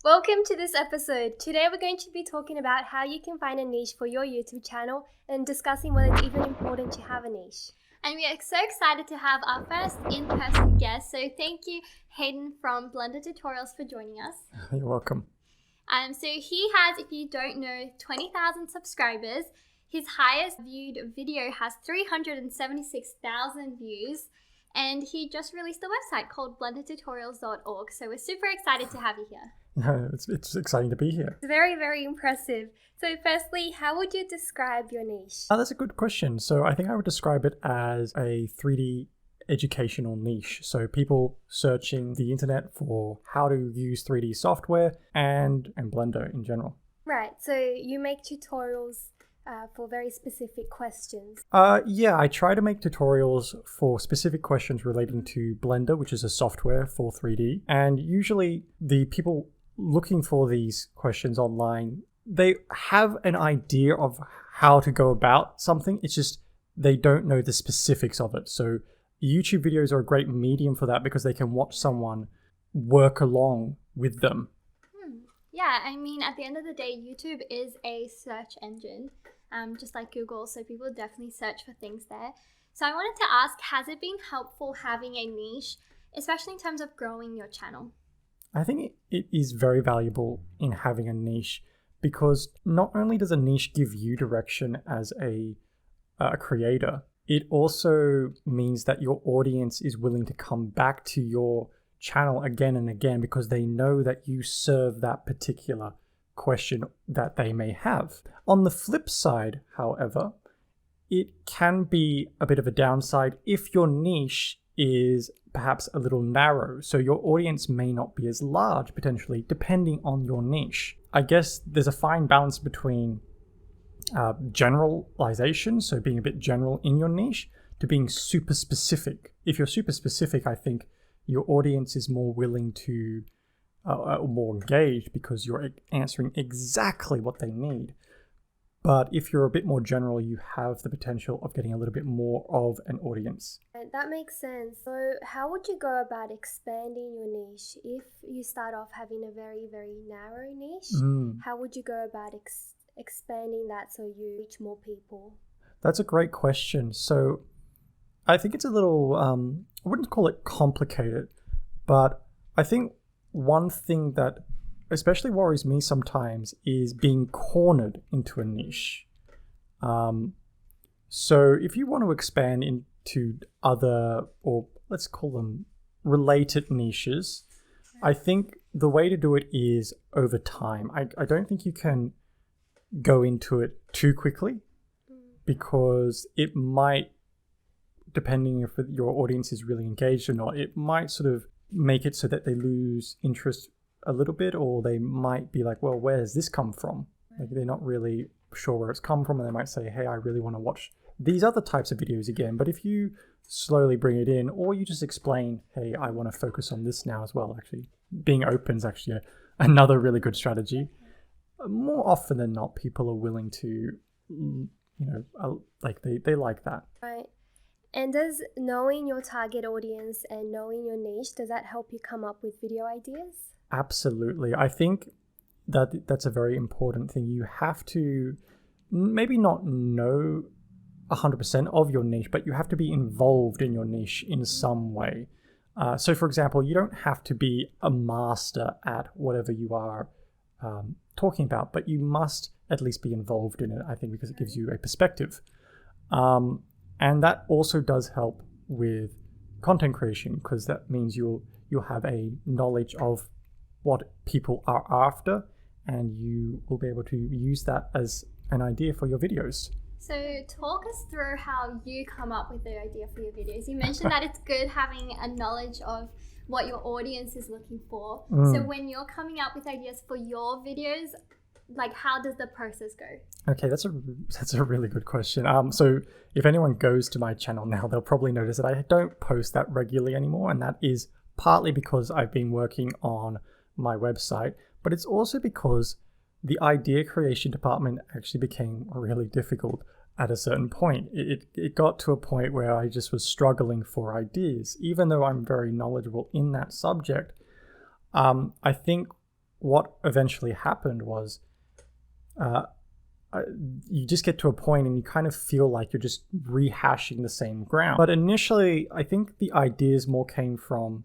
Welcome to this episode. Today we're going to be talking about how you can find a niche for your YouTube channel and discussing whether it's even important to have a niche. And we are so excited to have our first in-person guest. So thank you, Hayden from Blender Tutorials, for joining us. You're welcome. So he has, if you don't know, 20,000 subscribers. His highest viewed video has 376,000 views. And he just released a website called blendertutorials.org. So we're super excited to have you here. Yeah, it's exciting to be here. It's very, very impressive. So firstly, how would you describe your niche? That's a good question. So I think I would describe it as a 3D educational niche. So people searching the internet for how to use 3D software and Blender in general. Right, so you make tutorials for very specific questions. Yeah, I try to make tutorials for specific questions relating to Blender, which is a software for 3D. And usually the people looking for these questions online, they have an idea of how to go about something. It's just they don't know the specifics of it. So YouTube videos are a great medium for that because they can watch someone work along with them. Yeah, I mean, at the end of the day, YouTube is a search engine, just like Google. So people definitely search for things there. So I wanted to ask, has it been helpful having a niche, especially in terms of growing your channel? I think it is very valuable in having a niche because not only does a niche give you direction as a creator, it also means that your audience is willing to come back to your channel again and again because they know that you serve that particular question that they may have. On the flip side, however, it can be a bit of a downside if your niche is perhaps a little narrow, so your audience may not be as large potentially depending on your niche. I guess there's a fine balance between generalization, so being a bit general in your niche, to being super specific. If you're super specific, I think your audience is more willing to more engaged because you're answering exactly what they need. But if you're a bit more general, you have the potential of getting a little bit more of an audience. That makes sense. So how would you go about expanding your niche? If you start off having a very, very narrow niche, how would you go about expanding that so you reach more people? That's a great question. So I think it's a little, I wouldn't call it complicated, but I think one thing that especially worries me sometimes is being cornered into a niche. So if you want to expand into other, or let's call them related niches, I think the way to do it is over time. I don't think you can go into it too quickly because it might, depending if your audience is really engaged or not, it might sort of make it so that they lose interest a little bit, or they might be like, well, where does this come from? Like they're not really sure where it's come from, and they might say, hey, I really want to watch these other types of videos again. But if you slowly bring it in, or you just explain, hey, I want to focus on this now as well, actually being open is actually another really good strategy. More often than not, people are willing to, like they like that. Right. And does knowing your target audience and knowing your niche, does that help you come up with video ideas? Absolutely. I think that's a very important thing. You have to maybe not know 100% of your niche, but you have to be involved in your niche in some way. So for example, you don't have to be a master at whatever you are talking about, but you must at least be involved in it, I think, because it gives you a perspective. And that also does help with content creation because that means you'll have a knowledge of what people are after, and you will be able to use that as an idea for your videos. So talk us through how you come up with the idea for your videos. You mentioned that it's good having a knowledge of what your audience is looking for. So when you're coming up with ideas for your videos, like how does the process go? Okay, that's a really good question. So if anyone goes to my channel now, they'll probably notice that I don't post that regularly anymore, and that is partly because I've been working on my website, but it's also because the idea creation department actually became really difficult at a certain point. It got to a point where I just was struggling for ideas, even though I'm very knowledgeable in that subject. I think what eventually happened was you just get to a point and you kind of feel like you're just rehashing the same ground. But initially, I think the ideas more came from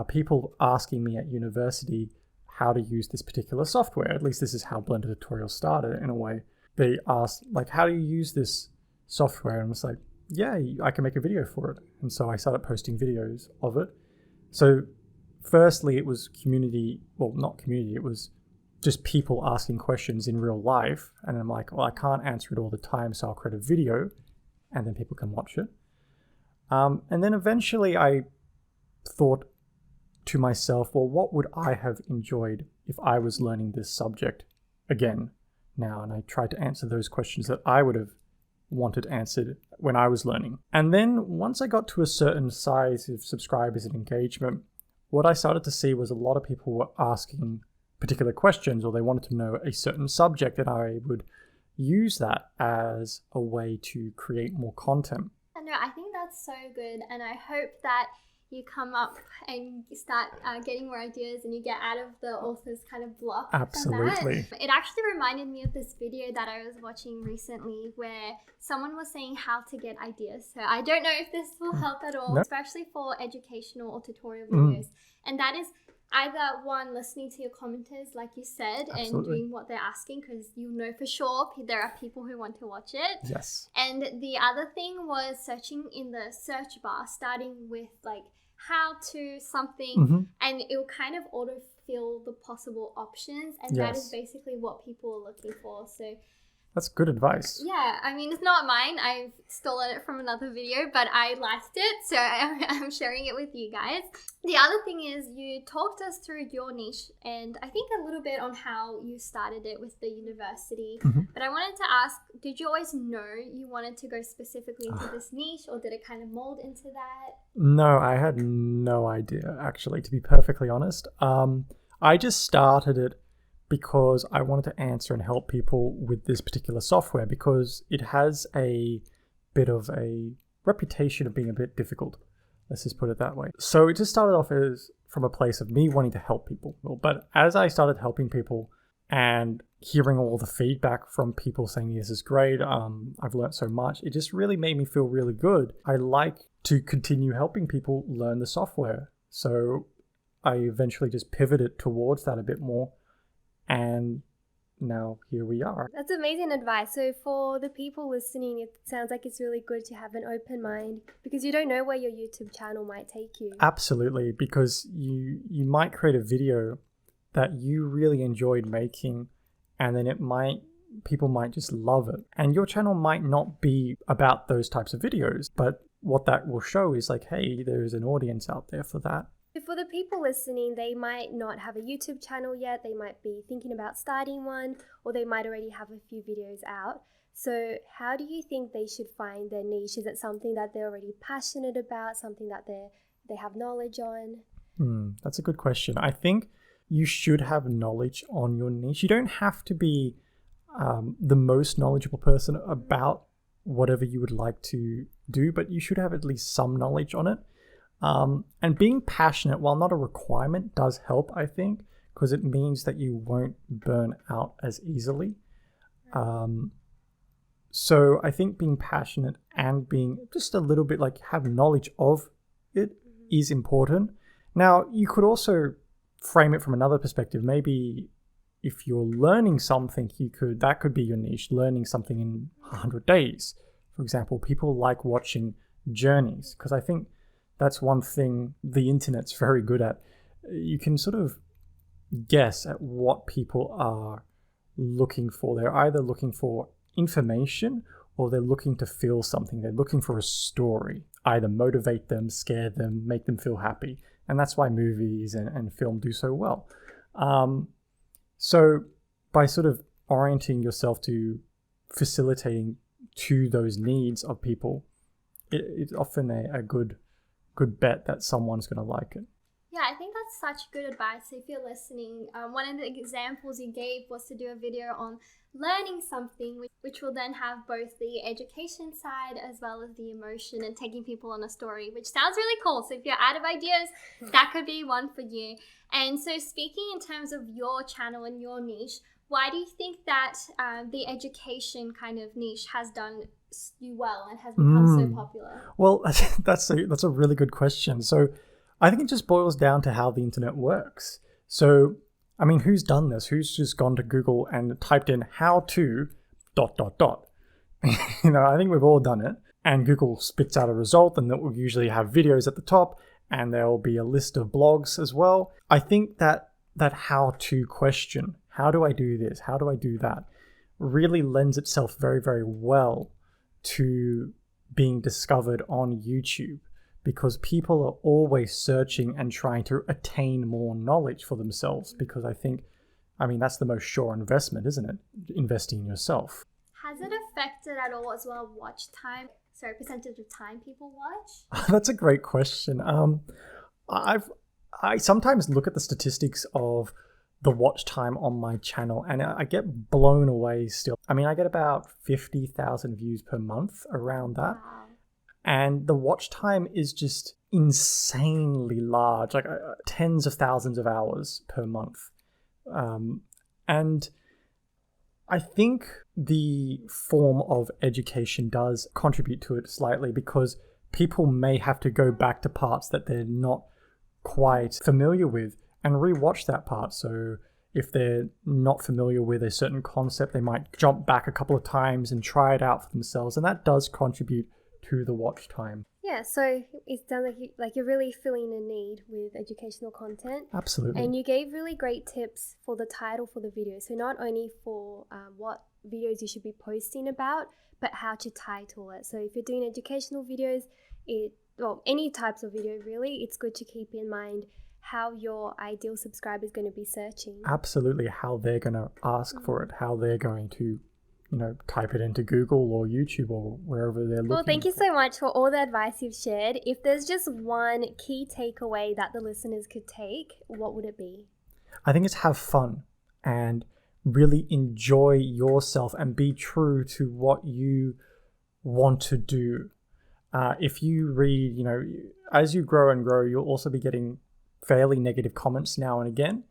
people asking me at university how to use this particular software. At least this is how Blender Tutorial started in a way. They asked, like, how do you use this software? And I was like, yeah, I can make a video for it. And so I started posting videos of it. So firstly, it was community, well, not community, it was just people asking questions in real life. And I'm like, well, I can't answer it all the time, so I'll create a video and then people can watch it. And then eventually I thought to myself, well, what would I have enjoyed if I was learning this subject again now? And I tried to answer those questions that I would have wanted answered when I was learning. And then once I got to a certain size of subscribers and engagement, what I started to see was a lot of people were asking particular questions, or they wanted to know a certain subject, and I would use that as a way to create more content. I know, I think that's so good, and I hope that you come up and start getting more ideas and you get out of the author's kind of block. Absolutely. It actually reminded me of this video that I was watching recently where someone was saying how to get ideas. So I don't know if this will help at all, especially for educational or tutorial videos. And that is either one, listening to your commenters, like you said, and doing what they're asking, because you know for sure there are people who want to watch it. Yes. And the other thing was searching in the search bar, starting with like how to something, and it will kind of autofill the possible options, and that is basically what people are looking for. So that's good advice. Yeah, I mean, it's not mine. I've stolen it from another video, but I liked it, so I'm sharing it with you guys. The other thing is you talked us through your niche, and I think a little bit on how you started it with the university. But I wanted to ask, did you always know you wanted to go specifically into this niche, or did it kind of mold into that? No, I had no idea, actually, to be perfectly honest. I just started it because I wanted to answer and help people with this particular software, because it has a bit of a reputation of being a bit difficult. Let's just put it that way. So it just started off as from a place of me wanting to help people. But as I started helping people and hearing all the feedback from people saying, this is great, I've learned so much, it just really made me feel really good. I like to continue helping people learn the software. So I eventually just pivoted towards that a bit more. And now here we are. That's amazing advice. So for the people listening, it sounds like it's really good to have an open mind, because you don't know where your YouTube channel might take you. Absolutely, because you might create a video that you really enjoyed making, and then people might just love it. And your channel might not be about those types of videos, but what that will show is like, hey, there's an audience out there for that. For the people listening, they might not have a YouTube channel yet, they might be thinking about starting one, or they might already have a few videos out. So how do you think they should find their niche? Is it something that they're already passionate about, something that they have knowledge on? That's a good question. I think you should have knowledge on your niche. You don't have to be the most knowledgeable person about whatever you would like to do, but you should have at least some knowledge on it. And being passionate, while not a requirement, does help, I think, because it means that you won't burn out as easily. So I think being passionate and being just a little bit like have knowledge of it is important. Now, you could also frame it from another perspective. Maybe if you're learning something, that could be your niche, learning something in 100 days. For example, people like watching journeys, because I think that's one thing the internet's very good at. You can sort of guess at what people are looking for. They're either looking for information or they're looking to feel something. They're looking for a story, either motivate them, scare them, make them feel happy. And that's why movies and film do so well. So by sort of orienting yourself to facilitating to those needs of people, it's often a good bet that someone's going to like it. Yeah, I think that's such good advice. If you're listening, one of the examples you gave was to do a video on learning something, which will then have both the education side as well as the emotion and taking people on a story, which sounds really cool. So if you're out of ideas, that could be one for you. And so speaking in terms of your channel and your niche, why do you think that the education kind of niche has done you well and has become so popular? Well, that's a really good question. So I think it just boils down to how the internet works. So, I mean, who's done this? Who's just gone to Google and typed in how to ... You know, I think we've all done it. And Google spits out a result, and that will usually have videos at the top, and there'll be a list of blogs as well. I think that how to question, how do I do this? How do I do that? Really lends itself very, very well to being discovered on YouTube, because people are always searching and trying to attain more knowledge for themselves, because I mean, that's the most sure investment, isn't it? Investing in yourself. Has it affected at all as well watch time? Sorry, percentage of time people watch? That's a great question. I sometimes look at the statistics of the watch time on my channel, and I get blown away still. I mean, I get about 50,000 views per month, around that. Wow. And the watch time is just insanely large, like tens of thousands of hours per month. And I think the form of education does contribute to it slightly, because people may have to go back to parts that they're not quite familiar with and rewatch that part. So if they're not familiar with a certain concept, they might jump back a couple of times and try it out for themselves. And that does contribute to the watch time. Yeah, so it sounds like you're really filling a need with educational content. Absolutely. And you gave really great tips for the title for the video. So not only for what videos you should be posting about, but how to title it. So if you're doing educational videos, any types of video really, it's good to keep in mind how your ideal subscriber is going to be searching. Absolutely, how they're going to ask for it, how they're going to, you know, type it into Google or YouTube or wherever they're looking. Well, thank you so much for all the advice you've shared. If there's just one key takeaway that the listeners could take, what would it be? I think it's have fun and really enjoy yourself and be true to what you want to do. If you read, you know, as you grow and grow, you'll also be getting fairly negative comments now and again.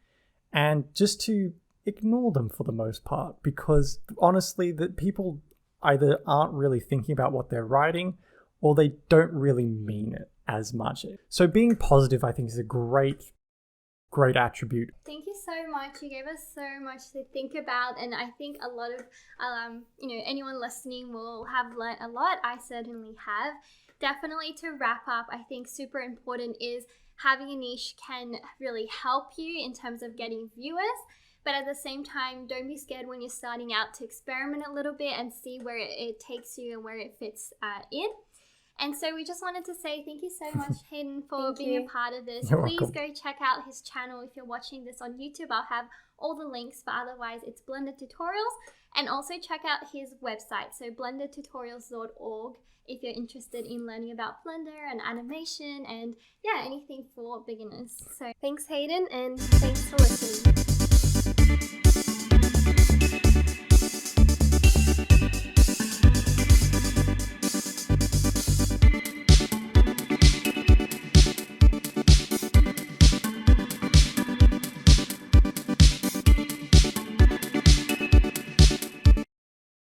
And just to ignore them for the most part, because honestly, that people either aren't really thinking about what they're writing, or they don't really mean it as much. So being positive, I think, is a great attribute. Thank you so much. You gave us so much to think about, and I think a lot of anyone listening will have learnt a lot. I certainly have. Definitely, to wrap up, I think super important is having a niche can really help you in terms of getting viewers. But at the same time, don't be scared when you're starting out to experiment a little bit and see where it takes you and where it fits in. And so we just wanted to say thank you so much, Hayden, for being a part of this. You're Please welcome. go check out his channel if you're watching this on YouTube. I'll have all the links, but otherwise it's Blender Tutorials. And also check out his website, so blendertutorials.org, if you're interested in learning about Blender and animation and anything for beginners. So Thanks, Hayden, and thanks for listening.